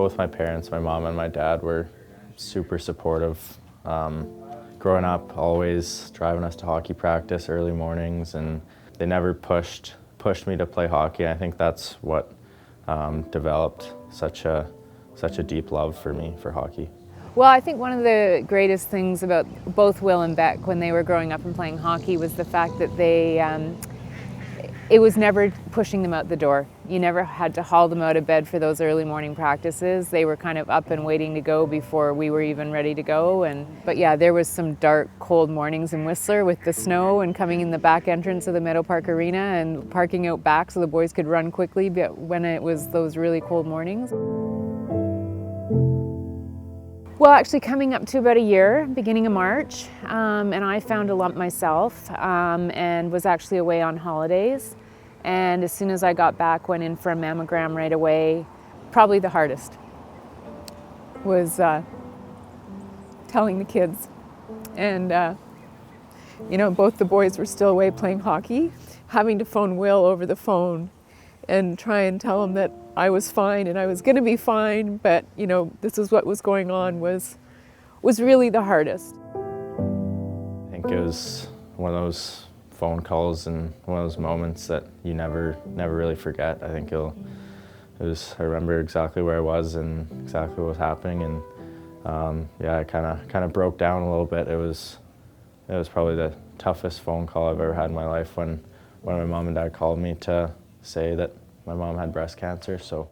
both my parents, my mom and my dad, were super supportive. Growing up, always driving us to hockey practice early mornings, and they never pushed me to play hockey. I think that's what developed such a deep love for me for hockey. Well, I think one of the greatest things about both Will and Beck when they were growing up and playing hockey was the fact that it was never pushing them out the door. You never had to haul them out of bed for those early morning practices. They were kind of up and waiting to go before we were even ready to go. But yeah, there was some dark, cold mornings in Whistler with the snow and coming in the back entrance of the Meadow Park Arena and parking out back so the boys could run quickly when it was those really cold mornings. Well, actually coming up to about a year, beginning of March, and I found a lump myself and was actually away on holidays. And as soon as I got back, went in for a mammogram right away. Probably the hardest was telling the kids. And, both the boys were still away playing hockey, having to phone Will over the phone and try and tell him that I was fine and I was going to be fine, but this is what was going on was really the hardest. I think it was one of those phone calls and one of those moments that you never really forget. I think I remember exactly where I was and exactly what was happening, and I kind of broke down a little bit. It was probably the toughest phone call I've ever had in my life when my mom and dad called me to say that my mom had breast cancer. So,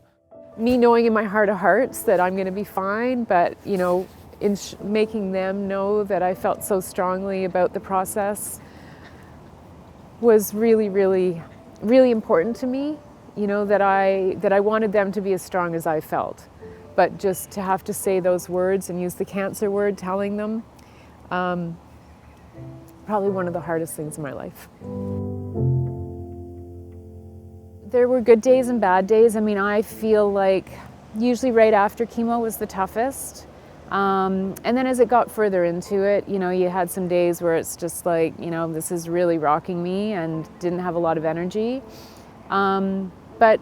me knowing in my heart of hearts that I'm going to be fine, but in making them know that I felt so strongly about the process was really, really, really important to me. That I wanted them to be as strong as I felt, but just to have to say those words and use the cancer word, telling them, probably one of the hardest things in my life. There were good days and bad days. I mean, I feel like usually right after chemo was the toughest. And then as it got further into it, you had some days where it's just like, this is really rocking me and didn't have a lot of energy. But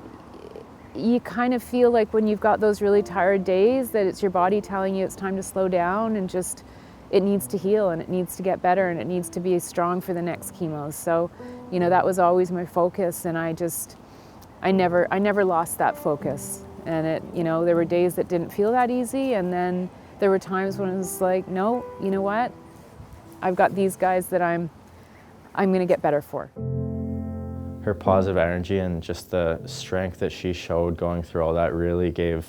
you kind of feel like when you've got those really tired days that it's your body telling you it's time to slow down and just, it needs to heal and it needs to get better and it needs to be strong for the next chemo. So, that was always my focus, and I never lost that focus. And there were days that didn't feel that easy, and then there were times when it was like, no, you know what? I've got these guys that I'm going to get better for. Her positive energy and just the strength that she showed going through all that really gave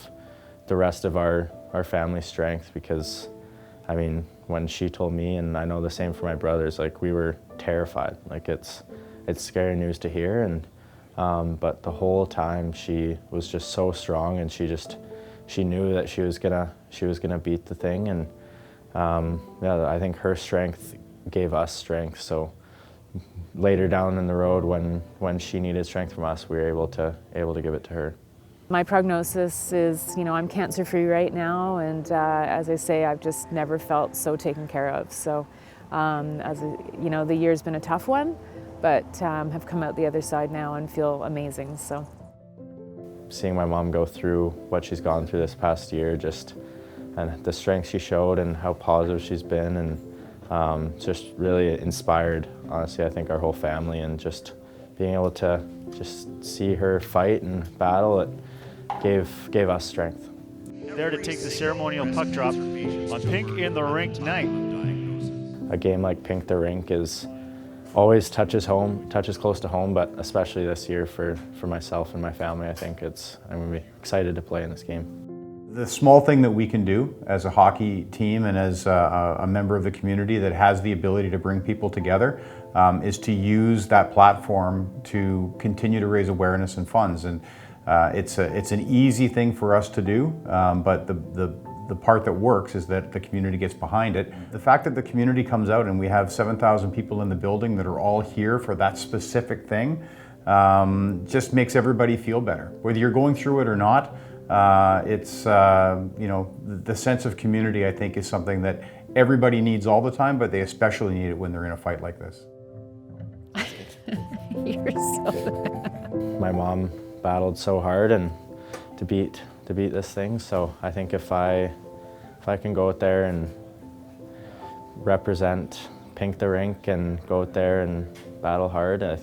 the rest of our family strength, because, I mean, when she told me, and I know the same for my brothers, like, we were terrified. Like, it's scary news to hear, and but the whole time she was just so strong, and she knew that she was gonna beat the thing, and I think her strength gave us strength. So later down in the road, when she needed strength from us, we were able to give it to her. My prognosis is, I'm cancer-free right now, and as I say, I've just never felt so taken care of. So, the year's been a tough one, but have come out the other side now and feel amazing. So, seeing my mom go through what she's gone through this past year, and the strength she showed and how positive she's been, and just really inspired, honestly, I think our whole family, and just being able to just see her fight and battle, it gave us strength. There to take the ceremonial puck drop on Pink in the Rink tonight. A game like Pink the Rink is always touches close to home, but especially this year for myself and my family, I think I'm going to be excited to play in this game. The small thing that we can do as a hockey team and as a member of the community that has the ability to bring people together is to use that platform to continue to raise awareness and funds. And it's an easy thing for us to do, but the part that works is that the community gets behind it. The fact that the community comes out and we have 7,000 people in the building that are all here for that specific thing just makes everybody feel better. Whether you're going through it or not, the sense of community, I think, is something that everybody needs all the time, but they especially need it when they're in a fight like this. You're so... My mom battled so hard, and to beat beat this thing. So I think if I can go out there and represent Pink the Rink and go out there and battle hard, I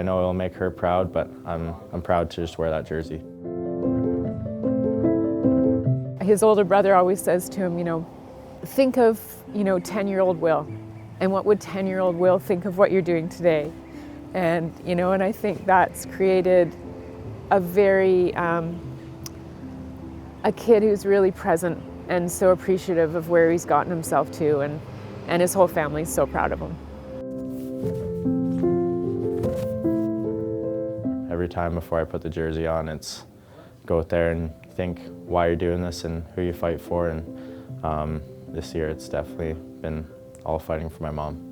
know it'll make her proud, but I'm proud to just wear that jersey. His older brother always says to him, you know, think of, 10-year-old Will, and what would 10-year-old Will think of what you're doing today? And, and I think that's created a very, a kid who's really present and so appreciative of where he's gotten himself to, and his whole family's so proud of him. Every time before I put the jersey on, it's go out there and think why you're doing this and who you fight for. And this year it's definitely been all fighting for my mom.